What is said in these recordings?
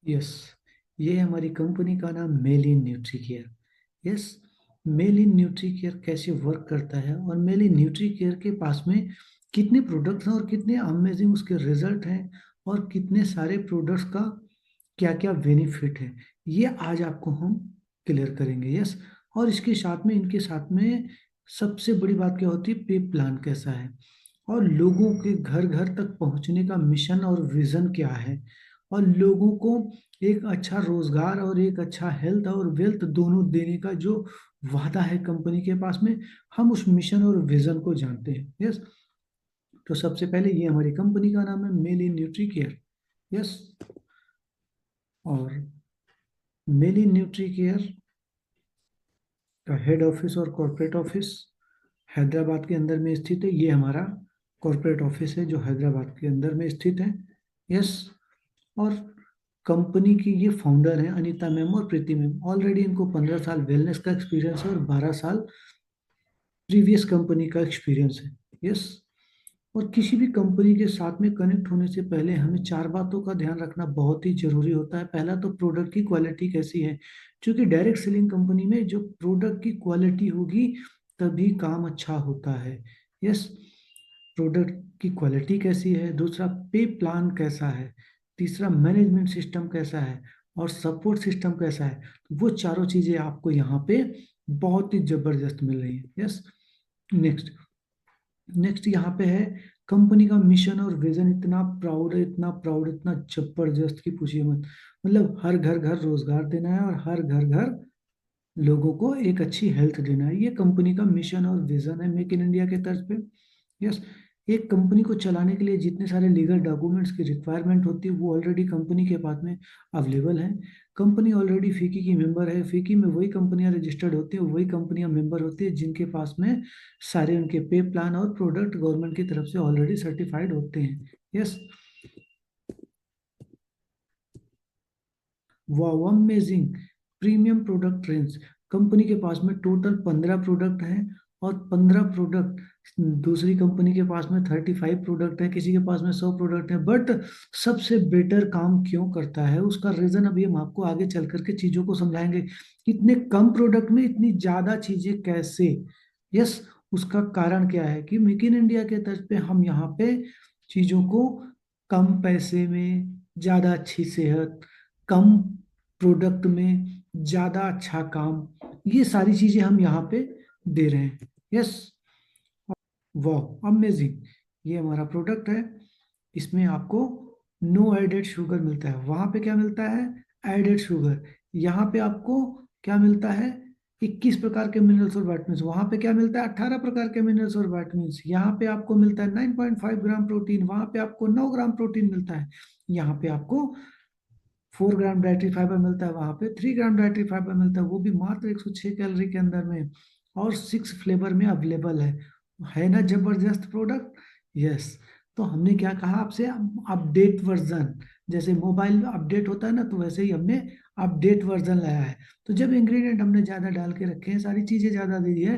Yes, ये है हमारी कंपनी का नाम Melin nutri care. Yes, Melin nutri care कैसे वर्क करता है और मेलिन न्यूट्री केयर के पास में कितने प्रोडक्ट्स हैं और कितने अमेजिंग उसके रिजल्ट हैं और कितने सारे प्रोडक्ट्स का क्या क्या बेनिफिट है, ये आज आपको हम क्लियर करेंगे। यस, और इसके साथ में इनके साथ में सबसे बड़ी बात क्या होती है, पे प्लान कैसा है और लोगों के घर घर तक पहुंचने का मिशन और विजन क्या है और लोगों को एक अच्छा रोजगार और एक अच्छा हेल्थ और वेल्थ दोनों देने का जो वादा है कंपनी के पास में, हम उस मिशन और विजन को जानते हैं। यस, तो सबसे पहले ये हमारी कंपनी का नाम है मेल इन न्यूट्री केयर। यस, और मेल इन न्यूट्री केयर का हेड ऑफिस और कॉर्पोरेट ऑफिस हैदराबाद के अंदर में स्थित है। ये हमारा कॉर्पोरेट ऑफिस है जो हैदराबाद के अंदर में स्थित है। यस, और कंपनी की ये फाउंडर हैं अनीता मैम और प्रीति मैम। ऑलरेडी इनको 15 साल वेलनेस का एक्सपीरियंस है और 12 साल प्रीवियस कंपनी का एक्सपीरियंस है। यस, और किसी भी कंपनी के साथ में कनेक्ट होने से पहले हमें चार बातों का ध्यान रखना बहुत ही जरूरी होता है। पहला तो प्रोडक्ट की क्वालिटी कैसी है, क्योंकि डायरेक्ट सेलिंग कंपनी में जो प्रोडक्ट की क्वालिटी होगी तभी काम अच्छा होता है। यस, प्रोडक्ट की क्वालिटी कैसी है, दूसरा पे प्लान कैसा है, तीसरा मैनेजमेंट सिस्टम कैसा है और सपोर्ट सिस्टम कैसा है। तो वो चारों चीजें आपको यहाँ पे बहुत ही जबरदस्त मिल रही है। यस, नेक्स्ट नेक्स्ट यहाँ पे है कंपनी का मिशन और विजन। इतना प्राउड है, इतना प्राउड, इतना जबरदस्त की पूछिए मत। मतलब हर घर घर रोजगार देना है और हर घर घर लोगों को एक अच्छी हेल्थ देना है, ये कंपनी का मिशन और विजन है मेक इन इंडिया के तर्ज पे। यस, एक कंपनी को चलाने के लिए जितने सारे लीगल डॉक्यूमेंट्स की रिक्वायरमेंट होती है वो ऑलरेडी कंपनी के पास में अवेलेबल है। कंपनी ऑलरेडी फीकी की मेंबर है। फीकी में वही कंपनियां रजिस्टर्ड होती हैं, वही कंपनियां मेंबर होती है जिनके पास में सारे उनके पे प्लान और प्रोडक्ट गवर्नमेंट की तरफ से ऑलरेडी सर्टिफाइड होते हैं। यस, वाह, amazing premium product range. Company के पास में टोटल 15 प्रोडक्ट हैं और 15 प्रोडक्ट, दूसरी कंपनी के पास में 35 प्रोडक्ट है, किसी के पास में 100 प्रोडक्ट है। बट सबसे बेटर काम क्यों करता है उसका रीजन अभी हम आपको आगे चल करके चीजों को समझाएंगे। इतने कम प्रोडक्ट में इतनी ज्यादा चीजें कैसे। यस, उसका कारण क्या है कि मेक इन इंडिया के तर्ज पे हम यहाँ पे चीजों को कम पैसे में ज्यादा अच्छी सेहत, कम प्रोडक्ट में ज्यादा अच्छा काम, ये सारी चीजें हम यहाँ पे दे रहे हैं। यस, वाह अमेजिंग, ये हमारा प्रोडक्ट है। इसमें आपको नो एडेड शुगर मिलता है। वहां पे क्या मिलता है, एडेड शुगर। यहाँ पे आपको क्या मिलता है, 21 प्रकार के मिनरल्स और वाइटमिन। वहां पे क्या मिलता है, 18 प्रकार के मिनरल्स और वाइटमिन। यहाँ पे आपको मिलता है 9.5 ग्राम प्रोटीन, वहां पे आपको 9 ग्राम प्रोटीन मिलता है। यहाँ पे आपको 4 ग्राम डाइटरी फाइबर मिलता है, वहां पे 3 ग्राम डाइटरी फाइबर मिलता है, वो भी मात्र 106 कैलोरी के अंदर में और 6 फ्लेवर में अवेलेबल है ना जबरदस्त प्रोडक्ट। यस, तो हमने क्या कहा आपसे, अपडेट वर्जन। जैसे मोबाइल अपडेट होता है ना, तो वैसे ही हमने अपडेट वर्जन लाया है। तो जब इंग्रेडिएंट हमने ज्यादा डाल के रखे हैं, सारी चीजें ज्यादा दे दी है,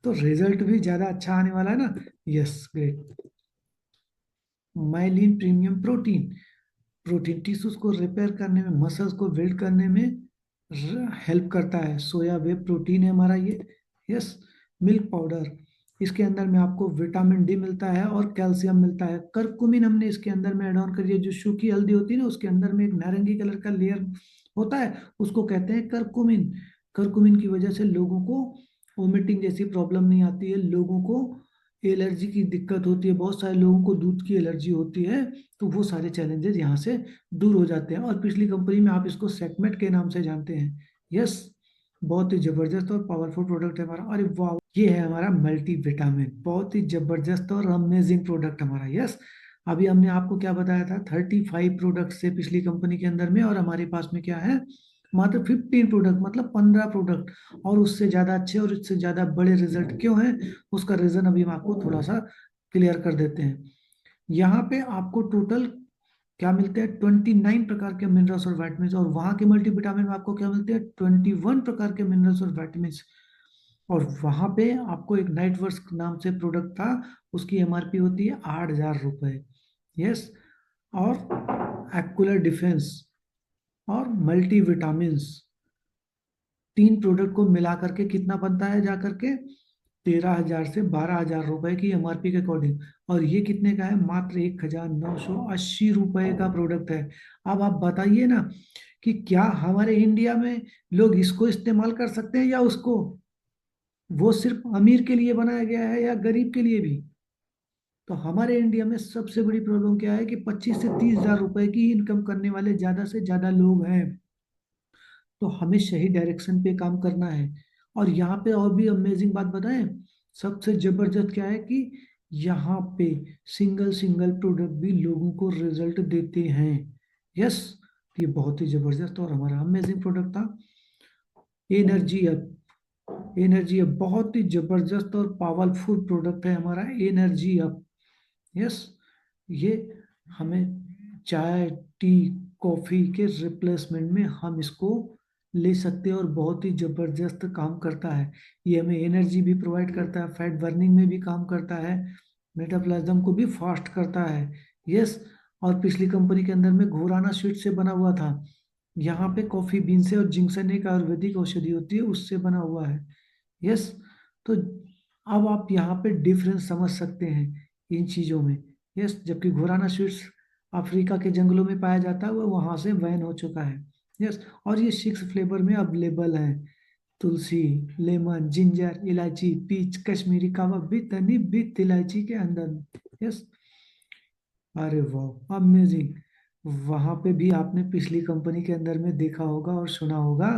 तो रिजल्ट भी ज्यादा अच्छा आने वाला है ना। Yes, great. Myelin premium protein, protein tissues को रिपेयर करने में, मसल्स को बिल्ड करने में हेल्प करता है। सोया वे प्रोटीन है हमारा ये। यस, मिल्क पाउडर, इसके अंदर में आपको विटामिन डी मिलता है और कैल्शियम मिलता है। करकुमिन हमने इसके अंदर में ऐड ऑन करिए। जो सूखी हल्दी होती है ना, उसके अंदर में एक नारंगी कलर का लेयर होता है, उसको कहते हैं करकुमिन। करकुमिन की वजह से लोगों को वोमिटिंग जैसी प्रॉब्लम नहीं आती है, लोगों को एलर्जी की दिक्कत होती है, बहुत सारे लोगों को दूध की एलर्जी होती है, तो वो सारे चैलेंजेस यहाँ से दूर हो जाते हैं। और पिछली कंपनी में आप इसको सेटमेट के नाम से जानते हैं। यस, बहुत ही जबरदस्त और पावरफुल प्रोडक्ट है हमारा। अरे वाह, ये है हमारा मल्टी विटामिन, बहुत ही जबरदस्त और अमेजिंग प्रोडक्ट हमारा। यस, अभी हमने आपको क्या बताया था, 35 प्रोडक्ट से पिछली कंपनी के अंदर में, और हमारे पास में क्या है, मात्र 15 प्रोडक्ट, मतलब 15 प्रोडक्ट। और उससे ज्यादा अच्छे और उससे ज्यादा बड़े रिजल्ट क्यों है, उसका रीजन अभी हम आपको थोड़ा सा क्लियर कर देते हैं। यहाँ पे आपको टोटल क्या मिलते हैं, 29 प्रकार के मिनरल्स और वाइटमिन। और वहां के मल्टीविटामिन में आपको क्या मिलते हैं, 21 प्रकार के मिनरल्स और वाइटमिन। और वहां पे आपको एक नाइट वर्स नाम से प्रोडक्ट था, उसकी एमआरपी होती है 8,000 रुपए। यस, और एक्कुलर डिफेंस, और मल्टीविटामिन्स, तीन प्रोडक्ट को मिला करके कितना बनता है जा करके 13,000 से 12,000 रुपए की एमआरपी के अकॉर्डिंग। और ये कितने का है? मात्र 1,980 रुपए का प्रोडक्ट है। अब आप बताइए ना कि क्या हमारे इंडिया में लोग इसको इस्तेमाल कर सकते हैं या उसको? वो सिर्फ अमीर के लिए बनाया गया है या गरीब के लिए भी? तो हमारे इंडिया में सबसे बड़ी प्रॉब्लम क्या है कि 25 से 30 हजार रुपए की इनकम करने वाले ज्यादा से ज्यादा लोग हैं। तो हमें सही डायरेक्शन पे काम करना है। और यहाँ पे और भी अमेजिंग बात बताएं, सबसे जबरदस्त क्या है कि यहाँ पे सिंगल सिंगल प्रोडक्ट भी लोगों को रिजल्ट देते हैं। यस, ये बहुत ही जबरदस्त और हमारा अमेजिंग प्रोडक्ट था। एनर्जी अप, एनर्जी अप बहुत ही जबरदस्त और पावरफुल प्रोडक्ट है हमारा एनर्जी अप। यस, ये हमें चाय, टी, कॉफी के रिप्लेसमेंट में हम इसको ले सकते हैं और बहुत ही जबरदस्त काम करता है। ये हमें एनर्जी भी प्रोवाइड करता है, फैट बर्निंग में भी काम करता है, मेटाप्लाज्म को भी फास्ट करता है। यस, और पिछली कंपनी के अंदर में घोराना स्वीट से बना हुआ था। यहाँ पे कॉफी बीन से और जिंक्सन एक आयुर्वेदिक औषधि होती है उससे बना हुआ है। यस, तो अब आप यहाँ पे डिफरेंस समझ सकते हैं इन चीजों में। यस, जबकि घोराना स्वीट्स अफ्रीका के जंगलों में पाया जाता है, वो वहां से बैन हो चुका है। यस, और ये 6 फ्लेवर में अवेलेबल है। तुलसी, लेमन, जिंजर, इलायची, पीच, कश्मीरी कावा विथ हनी विथ इलायची के अंदर। यस, अरे वाह अमेजिंग। वहां पे भी आपने पिछली कंपनी के अंदर में देखा होगा और सुना होगा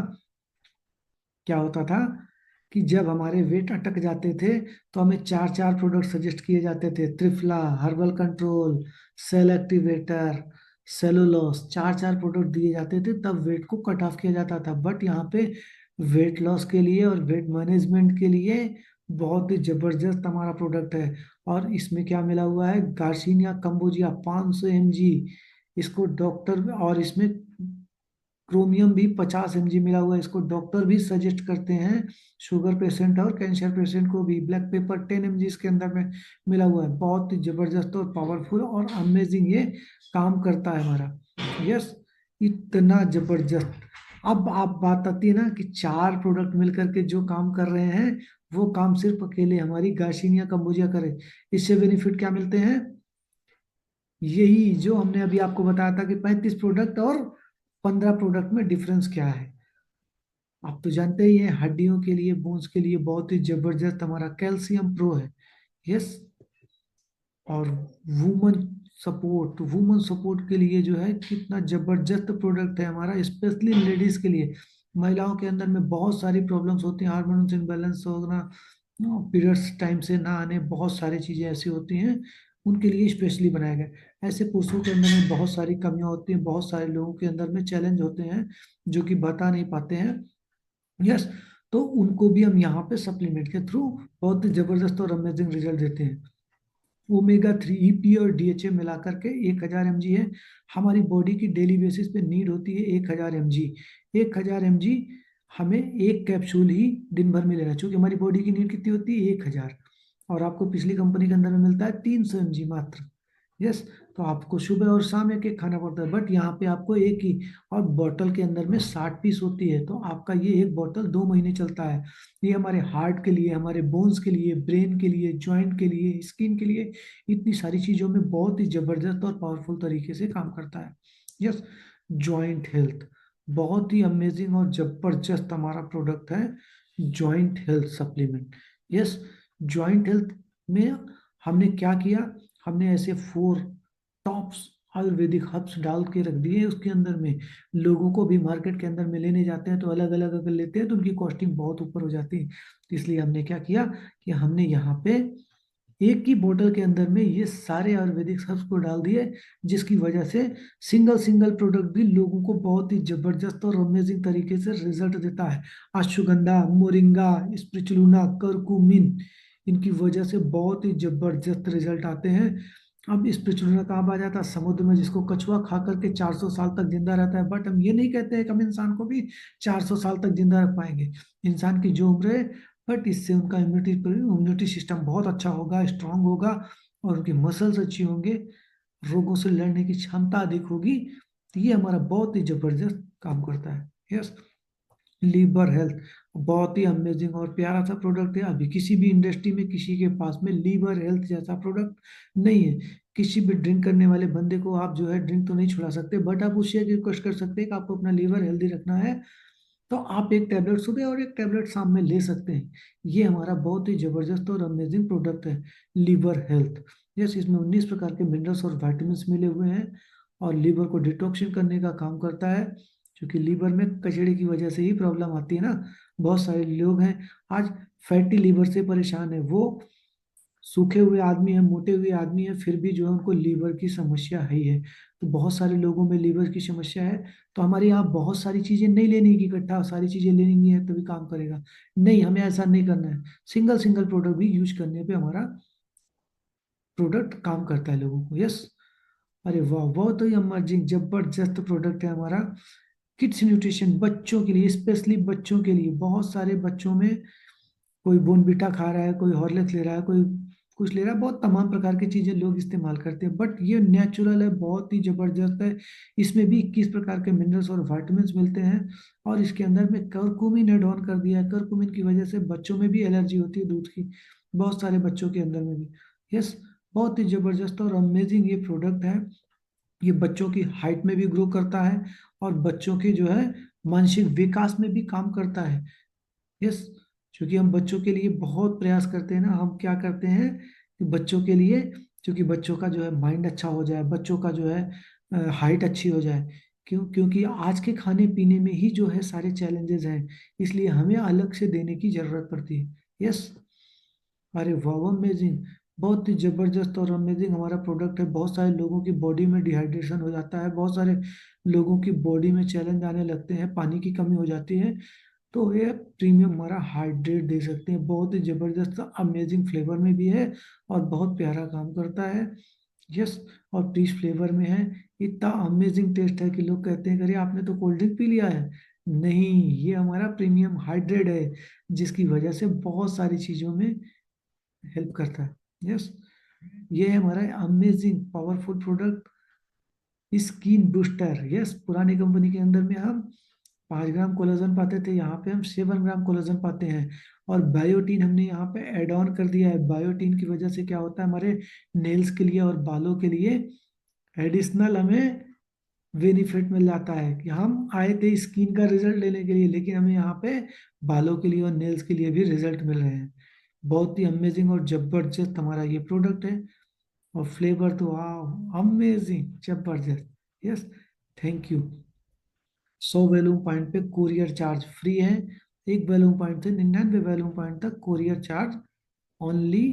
क्या होता था कि जब हमारे वेट अटक जाते थे तो हमें चार चार प्रोडक्ट सजेस्ट किए जाते थे। Triphala, herbal control, cell activator, cellulose, चार चार प्रोडक्ट दिए जाते थे, तब वेट को कट ऑफ किया जाता था। बट यहाँ पे वेट लॉस के लिए और वेट मैनेजमेंट के लिए बहुत ही जबरदस्त हमारा प्रोडक्ट है। और इसमें क्या मिला हुआ है? गार्सिनिया कंबोजिया 500 mg, इसको डॉक्टर, और इसमें क्रोमियम भी 50 mg मिला हुआ है, इसको डॉक्टर भी सजेस्ट करते हैं शुगर पेशेंट और कैंसर पेशेंट को भी। ब्लैक पेपर 10 mg इसके अंदर में मिला हुआ है। बहुत ही जबरदस्त और पावरफुल और अमेजिंग ये काम करता है हमारा। यस, इतना जबरदस्त। अब आप बात आती है ना कि चार प्रोडक्ट मिलकर के जो काम कर रहे हैं, वो काम सिर्फ अकेले हमारी गार्सिनिया कंबोजिया करे। इससे बेनिफिट क्या मिलते हैं? यही जो हमने अभी आपको बताया था कि 35 प्रोडक्ट और 15 प्रोडक्ट में डिफरेंस क्या है। आप तो जानते ही हैं, हड्डियों के लिए, बोन्स के लिए बहुत ही जबरदस्त हमारा कैल्शियम प्रो है। यस, और वुमन वुमन सपोर्ट के लिए जो है कितना जबरदस्त प्रोडक्ट है हमारा, स्पेशली लेडीज के लिए। महिलाओं के अंदर में बहुत सारी प्रॉब्लम्स होती हैं, हार्मोन्स इम्बैलेंस होना, पीरियड्स टाइम से ना आने, बहुत सारी चीजें ऐसी होती हैं, उनके लिए स्पेशली बनाया गया है। ऐसे पुरुषों के अंदर में बहुत सारी कमियां होती हैं, बहुत सारे लोगों के अंदर में चैलेंज होते हैं जो कि बता नहीं पाते हैं। यस, तो उनको भी हम यहाँ पे सप्लीमेंट के थ्रू बहुत ही जबरदस्त और अमेजिंग रिजल्ट देते हैं। ओमेगा 3, ईपी और डीएचए मिला करके 1,000 mg है। हमारी बॉडी की डेली बेसिस पे नीड होती है 1,000 mg। 1,000 mg हमें एक कैप्सूल ही दिन भर में लेना है, क्योंकि हमारी बॉडी की नीड कितनी होती है? 1,000। और आपको पिछली कंपनी के अंदर में मिलता है 300 mg मात्र। यस, तो आपको सुबह और शाम एक एक खाना पड़ता है, बट यहाँ पे आपको एक ही। और बोतल के अंदर में 60 पीस होती है, तो आपका ये एक बोतल 2 महीने चलता है। ये हमारे हार्ट के लिए, हमारे बोन्स के लिए, ब्रेन के लिए, जॉइंट के लिए, स्किन के लिए, इतनी सारी चीजों में बहुत ही जबरदस्त और पावरफुल तरीके से काम करता है। यस, जॉइंट हेल्थ बहुत ही अमेजिंग और जबरदस्त हमारा प्रोडक्ट है, joint health supplement. Yes, joint health में हमने क्या किया? हमने ऐसे 4 टॉप्स आयुर्वेदिक हर्ब्स डाल के रख दिए उसके अंदर में। लोगों को भी मार्केट के अंदर में लेने जाते हैं तो अलग अलग अगर लेते हैं तो उनकी कॉस्टिंग बहुत ऊपर हो जाती है। तो इसलिए हमने क्या किया कि हमने यहाँ पे एक ही बोतल के अंदर में ये सारे आयुर्वेदिक हर्ब्स को डाल दिए, जिसकी वजह से सिंगल सिंगल प्रोडक्ट भी लोगों को बहुत ही जबरदस्त और अमेजिंग तरीके से रिजल्ट देता है। अश्वगंधा, मोरिंगा, स्पिरुलिना, करकुमिन, इनकी वजह से बहुत ही जबरदस्त रिजल्ट आते हैं। अब स्पिरुलिना कहाँ पाया जाता है? समुद्र में, जिसको कछुआ खा करके 400 साल तक जिंदा रहता है। बट हम ये नहीं कहते हैं कि हम इंसान को भी 400 साल तक जिंदा रख पाएंगे। इंसान की जो उम्र है, बट इससे उनका इम्यूनिटी सिस्टम बहुत अच्छा होगा, स्ट्रांग होगा, और उनकी मसल्स अच्छी होंगे, रोगों से लड़ने की क्षमता अधिक होगी। तो ये हमारा बहुत ही जबरदस्त काम करता है। यस, लीवर हेल्थ बहुत ही अमेजिंग और प्यारा सा प्रोडक्ट है। अभी किसी भी इंडस्ट्री में किसी के पास में लीवर हेल्थ जैसा प्रोडक्ट नहीं है। किसी भी ड्रिंक करने वाले बंदे को आप जो है ड्रिंक तो नहीं छुड़ा सकते, बट आप उससे रिक्वेस्ट कर सकते हैं कि आपको अपना लीवर हेल्दी रखना है, तो आप एक टैबलेट सुबह और एक टैबलेट शाम में ले सकते हैं। ये हमारा बहुत ही जबरदस्त और अमेजिंग प्रोडक्ट है, लीवर हेल्थ। यस, इसमें 19 प्रकार के मिनरल्स और विटामिन्स मिले हुए हैं और लीवर को डिटॉक्सिन करने का काम करता है। क्योंकि लीवर में कचड़े की वजह से ही प्रॉब्लम आती है ना। बहुत सारे लोग हैं आज फैटी लीवर से परेशान है, वो सूखे हुए आदमी है, मोटे हुए आदमी है, फिर भी जो है उनको लीवर की समस्या है ही है। तो बहुत सारे लोगों में लीवर की समस्या है। तो हमारे यहाँ बहुत सारी चीजें नहीं लेनी की इकट्ठा सारी चीजें लेनी है तभी काम करेगा, नहीं, हमें ऐसा नहीं करना है। सिंगल सिंगल प्रोडक्ट भी यूज करने पे हमारा प्रोडक्ट काम करता है लोगों को। यस, अरे वाह, बहुत ही अमेजिंग जबरदस्त प्रोडक्ट है हमारा किड्स न्यूट्रिशन, बच्चों के लिए, स्पेशली बच्चों के लिए। बहुत सारे बच्चों में कोई बोनविटा खा रहा है, कोई हॉर्लिक्स ले रहा है, कोई कुछ ले रहा है, बहुत तमाम प्रकार की चीजें लोग इस्तेमाल करते हैं, बट ये नेचुरल है, बहुत ही जबरदस्त है। इसमें भी 21 प्रकार के मिनरल्स और विटामिन्स मिलते हैं और इसके अंदर में करकुमिन एड ऑन कर दिया है। करकुमिन की वजह से बच्चों में भी एलर्जी होती है दूध की, बहुत सारे बच्चों के अंदर में भी। यस, बहुत ही जबरदस्त और अमेजिंग ये प्रोडक्ट है। ये बच्चों की हाइट में भी ग्रो करता है और बच्चों के जो है मानसिक विकास में भी काम करता है। यस, क्योंकि हम बच्चों के लिए बहुत प्रयास करते हैं ना, हम क्या करते हैं कि बच्चों के लिए, क्योंकि बच्चों का जो है माइंड अच्छा हो जाए, बच्चों का जो है हाइट अच्छी हो जाए। क्योंकि आज के खाने पीने में ही जो है सारे चैलेंजेस हैं, इसलिए हमें अलग से देने की जरूरत पड़ती है। यस, अरे वाह, अमेजिंग, बहुत ही जबरदस्त और अमेजिंग हमारा प्रोडक्ट है। बहुत सारे लोगों की बॉडी में डिहाइड्रेशन हो जाता है, बहुत सारे लोगों की बॉडी में चैलेंज आने लगते हैं, पानी की कमी हो जाती है, तो ये प्रीमियम हमारा हाइड्रेट दे सकते हैं। बहुत ही जबरदस्त अमेजिंग फ्लेवर में भी है और बहुत प्यारा काम करता है। यस, और पीच फ्लेवर में है। इतना अमेजिंग टेस्ट है कि लोग कहते हैं, अरे आपने तो कोल्ड ड्रिंक पी लिया है। नहीं, ये हमारा प्रीमियम हाइड्रेट है, जिसकी वजह से बहुत सारी चीजों में हेल्प करता है। यस, ये है हमारा amazing powerful product skin booster. Yes, पुरानी कंपनी के अंदर में हम 5 ग्राम कोलेजन पाते थे, यहाँ पे हम 7 ग्राम कोलेजन पाते हैं। और बायोटीन हमने यहाँ पे एड ऑन कर दिया है। बायोटीन की वजह से क्या होता है, हमारे नेल्स के लिए और बालों के लिए एडिशनल हमें बेनिफिट मिल जाता है। कि हम आए थे स्किन का रिजल्ट लेने के लिए, लेकिन हमें यहाँ पे बालों के लिए और नेल्स के लिए भी रिजल्ट मिल रहे हैं। बहुत ही अमेजिंग और जबरदस्त हमारा ये प्रोडक्ट है। और फ्लेवर तो वाह, अमेजिंग, जबरदस्त। Yes, thank you. 100 volume point पे कुरियर चार्ज फ्री है। 1 वैल्यूम पॉइंट से 99 वैल्यूम पॉइंट तक कुरियर चार्ज ओनली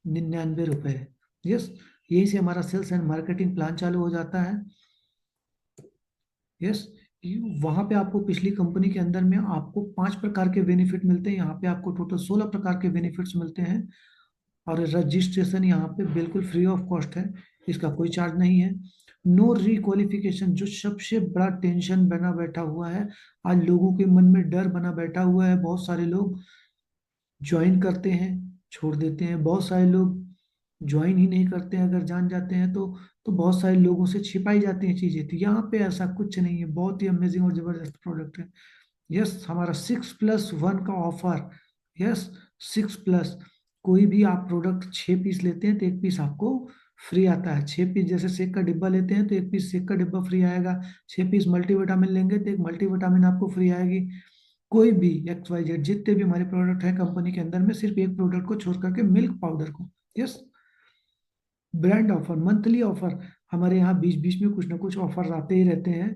99 रुपए है। यस, यही से हमारा सेल्स एंड मार्केटिंग प्लान चालू हो जाता है। यस, वहां पे आपको पिछली कंपनी के अंदर में आपको 5 प्रकार के बेनिफिट मिलते हैं, यहाँ पे आपको टोटल 16 प्रकार के बेनिफिट्स मिलते हैं। और रजिस्ट्रेशन यहाँ पे बिल्कुल फ्री ऑफ कॉस्ट है, इसका कोई चार्ज नहीं है। नो रिक्वालिफिकेशन, जो सबसे बड़ा टेंशन बना बैठा हुआ है, आज लोगों के मन में डर बना बैठा हुआ है। बहुत सारे लोग ज्वाइन करते हैं, छोड़ देते हैं, बहुत सारे लोग ज्वाइन ही नहीं करते हैं, अगर जान जाते हैं तो बहुत सारे लोगों से छिपाई जाती हैं चीजें। तो यहाँ पे ऐसा कुछ नहीं है, बहुत ही अमेजिंग और जबरदस्त प्रोडक्ट है। यस, हमारा 6+1 का ऑफर। यस, 6+, कोई भी आप प्रोडक्ट 6 पीस लेते हैं तो 1 पीस आपको फ्री आता है। 6 पीस जैसे सेक का डिब्बा लेते हैं तो 1 पीस सेक का डिब्बा फ्री आएगा। 6 पीस मल्टीविटामिन लेंगे तो एक मल्टीविटामिन आपको फ्री आएगी। कोई भी XYZ जितने भी हमारे प्रोडक्ट हैं कंपनी के अंदर में, सिर्फ एक प्रोडक्ट को छोड़ करके, मिल्क पाउडर को। Yes, brand offer, monthly offer, हमारे यहाँ बीच बीच में कुछ ना कुछ ऑफर आते ही रहते हैं।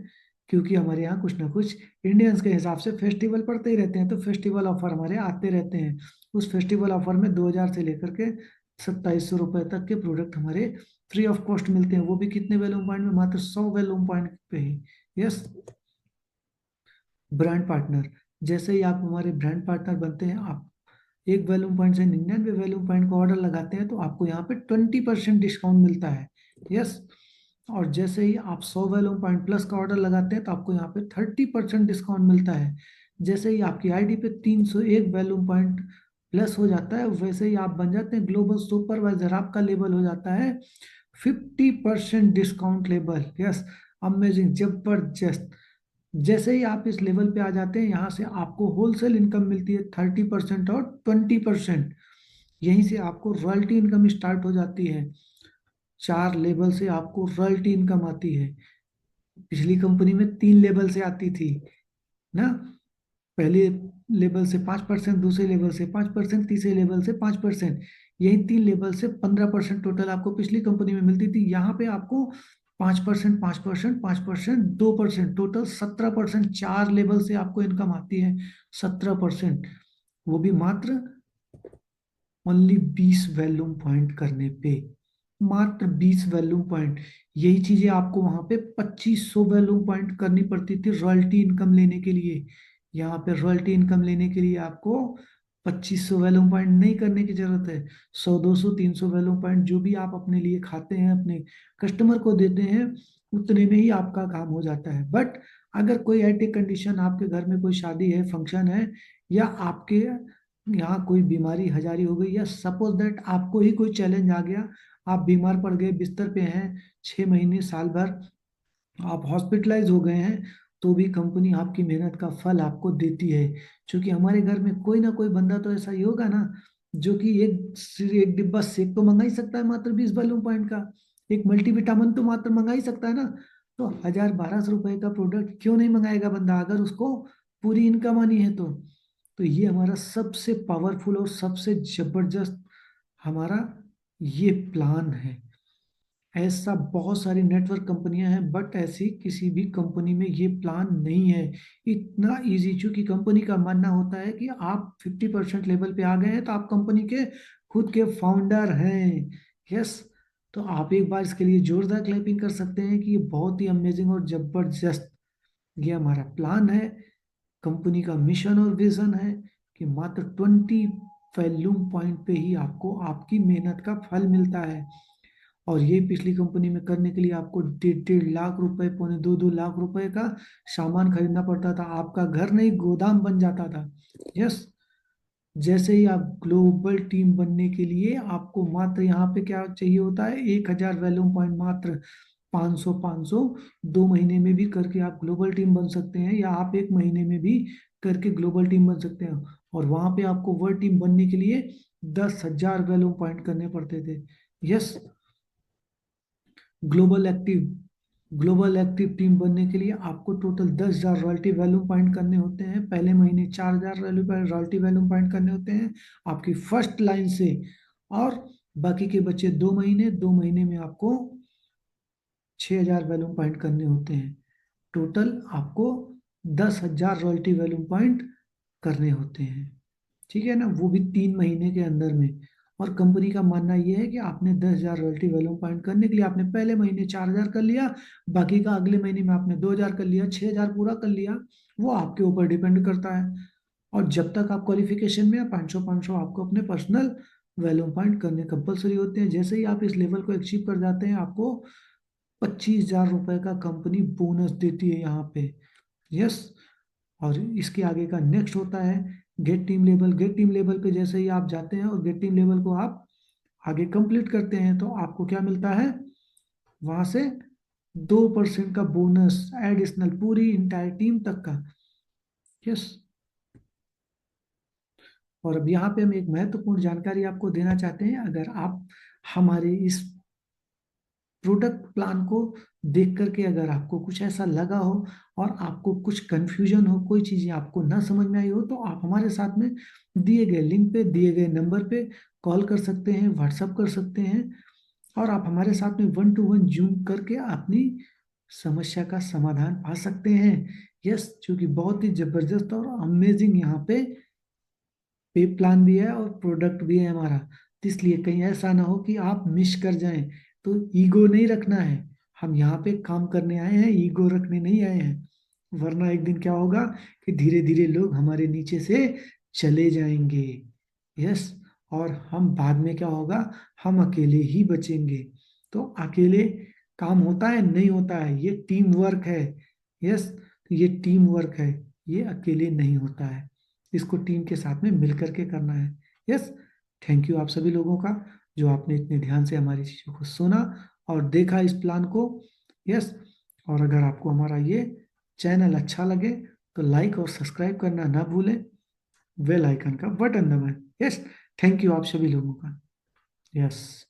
क्योंकि हमारे यहाँ कुछ ना कुछ इंडियंस के हिसाब से फेस्टिवल पड़ते ही रहते हैं, तो फेस्टिवल ऑफर हमारे आते रहते हैं। उस फेस्टिवल ऑफर में 2000 से लेकर के 2700 रुपए तक के प्रोडक्ट हमारे फ्री ऑफ कॉस्ट मिलते हैं, वो भी कितने वैल्यूम पॉइंट में, मात्र 100 वैल्यूम पॉइंट पे ही। यस, ब्रांड पार्टनर, जैसे ही आप हमारे ब्रांड पार्टनर बनते हैं, आप 1 वैल्यूम पॉइंट से 99 वैल्यूम पॉइंट का ऑर्डर लगाते हैं तो आपको यहाँ पे 20% डिस्काउंट मिलता है। यस, और जैसे ही आप 100 वैल्यूम पॉइंट प्लस का ऑर्डर लगाते हैं तो आपको यहाँ पे 30% डिस्काउंट मिलता है। जैसे ही आपकी आईडी पे 301 वैल्यूम पॉइंट प्लस हो जाता है, वैसे ही आप बन जाते हैं ग्लोबल सुपरवाइजर, आपका लेवल हो जाता है 50% डिस्काउंट लेवल। यस, अमेजिंग, जबरदस्त। जैसे ही आप इस लेवल पे आ जाते हैं, यहाँ से आपको होलसेल इनकम मिलती है 30% और 20%। यहीं से आपको रॉयल्टी इनकम स्टार्ट हो जाती है। 4 लेवल से आपको रॉयल्टी इनकम आती है। पिछली कंपनी में 3 लेवल से आती थी ना। पहले लेवल से 5%, दूसरे लेवल से 5%, तीसरे लेवल से 5%। यही 3 लेवल से 15% टोटल आपको पिछली कंपनी में मिलती थी। यहाँ पे आपको 5%, 5%, 5%, 2%, टोटल 17%। 4 लेवल से आपको इनकम आती है 17%, वो भी मात्र ओनली 20 वैल्यूम पॉइंट करने पे। मात्र 20 वैल्यूम पॉइंट। यही चीजें आपको वहां पे 2500 वैल्यूम पॉइंट करनी पड़ती थी रॉयल्टी इनकम लेने के लिए। यहाँ पे रॉयल्टी इनकम लेने के लिए आपको 2500 वैल्यूम पॉइंट नहीं करने की जरूरत है। 100, 200, 300 वैल्यूम पॉइंट जो भी आप अपने लिए खाते हैं, अपने कस्टमर को देते हैं, उतने में ही आपका काम हो जाता है। बट अगर कोई ऐसी कंडीशन, आपके घर में कोई शादी है, फंक्शन है, या आपके यहाँ कोई बीमारी हजारी हो गई, या सपोज दैट आपको ही कोई चैलेंज आ गया, आप बीमार पड़ गए, बिस्तर पे हैं, 6 महीने, साल भर आप हॉस्पिटलाइज हो गए हैं, तो भी कंपनी आपकी मेहनत का फल आपको देती है। क्योंकि हमारे घर में कोई ना कोई बंदा तो ऐसा ही होगा ना, जो कि एक डिब्बा सेक तो मंगा ही सकता है मात्र 20 वैल्यू पॉइंट का। एक मल्टीविटामिन तो मात्र मंगा ही सकता है ना। तो 1000, 1200 रुपए का प्रोडक्ट क्यों नहीं मंगाएगा बंदा, अगर उसको पूरी इनकम आनी है तो ये हमारा सबसे पावरफुल और सबसे जबरदस्त हमारा ये प्लान है। ऐसा बहुत सारी नेटवर्क कंपनियां हैं, बट ऐसी किसी भी कंपनी में ये प्लान नहीं है इतना इजी। चूंकि कंपनी का मानना होता है कि आप 50% लेवल पे आ गए हैं तो आप कंपनी के खुद के फाउंडर हैं। यस। तो आप एक बार इसके लिए जोरदार क्लैपिंग कर सकते हैं कि ये बहुत ही अमेजिंग और जबरदस्त ये हमारा प्लान है। कंपनी का मिशन और विजन है कि मात्र 20 वैल्यूम पॉइंट पे ही आपको आपकी मेहनत का फल मिलता है। और ये पिछली कंपनी में करने के लिए आपको 1.5 लाख रुपए, 2.25 लाख रुपए का सामान खरीदना पड़ता था। आपका घर नहीं, गोदाम बन जाता था। यस। जैसे ही आप ग्लोबल टीम बनने के लिए आपको मात्र यहाँ पे क्या चाहिए होता है, 1000 वैल्यूम पॉइंट मात्र। 500, 500 2 महीने में भी करके आप ग्लोबल टीम बन सकते हैं, या आप 1 महीने में भी करके ग्लोबल टीम बन सकते हैं। और वहां पे आपको वर्ल्ड टीम बनने के लिए 10,000 वैल्यूम पॉइंट करने पड़ते थे। Yes. Global active global active team बनने के लिए आपको टोटल 10,000 रॉयल्टी वैल्यू पॉइंट करने होते हैं। पहले महीने 4,000 रॉयल्टी वैल्यू पॉइंट करने होते हैं आपकी फर्स्ट लाइन से। और बाकी के बचे 2 महीने, 2 महीने में आपको 6,000 वैल्यू पॉइंट करने होते हैं। टोटल आपको 10,000 रॉयल्टी वैल्यू पॉइंट करने होते हैं। ठीक है ना, वो भी 3 महीने के अंदर में। और कंपनी का मानना यह है कि आपने 10,000 रॉयल्टी वैल्यू पॉइंट करने के लिए आपने पहले महीने 4,000 कर लिया, बाकी का अगले महीने में आपने 2,000 कर लिया, 6,000 पूरा कर लिया, वो आपके ऊपर डिपेंड करता है। और जब तक आप क्वालिफिकेशन में 500, 500 आपको अपने पर्सनल वैल्यू पॉइंट करने कंपलसरी होते हैं। जैसे ही आप इस लेवल को अचीव कर जाते हैं, आपको 25,000 रुपए का कंपनी बोनस देती है यहाँ पे। यस। और इसके आगे का नेक्स्ट होता है gate team level. Gate team level पे जैसे ही आप जाते हैं और गेट टीम लेवल को आप आगे कंप्लीट करते हैं, तो आपको क्या मिलता है वहां से? 2% का बोनस एडिशनल, पूरी इंटायर टीम तक का। यस। और अब यहाँ पे हम एक महत्वपूर्ण जानकारी आपको देना चाहते हैं। अगर आप हमारे इस प्रोडक्ट प्लान को देख करके अगर आपको कुछ ऐसा लगा हो और आपको कुछ कंफ्यूजन हो, कोई चीजें आपको ना समझ में आई हो, तो आप हमारे साथ में दिए गए लिंक पे, दिए गए नंबर पे कॉल कर सकते हैं, व्हाट्सअप कर सकते हैं, और आप हमारे साथ में 1-to-1 जूम करके अपनी समस्या का समाधान पा सकते हैं। यस। क्योंकि बहुत ही जबरदस्त और अमेजिंग यहाँ पे पे प्लान भी है और प्रोडक्ट भी है हमारा। तो इसलिए कहीं ऐसा ना हो कि आप मिस कर जाएं। तो ईगो नहीं रखना है। हम यहाँ पे काम करने आए हैं, ईगो रखने नहीं आए हैं। वरना एक दिन क्या होगा कि धीरे धीरे लोग हमारे नीचे से चले जाएंगे। यस। और हम बाद में क्या होगा, हम अकेले ही बचेंगे। तो अकेले काम होता है? नहीं होता है, ये टीम वर्क है। यस। ये टीम वर्क है, ये अकेले नहीं होता है। इसको टीम के साथ में मिलकर के करना है। यस। थैंक यू आप सभी लोगों का, जो आपने इतने ध्यान से हमारी चीजों को सुना और देखा इस प्लान को। यस। और अगर आपको हमारा ये चैनल अच्छा लगे तो लाइक और सब्सक्राइब करना ना भूलें, बेल आइकन का बटन दबाएं। यस, थैंक यू आप सभी लोगों का। यस।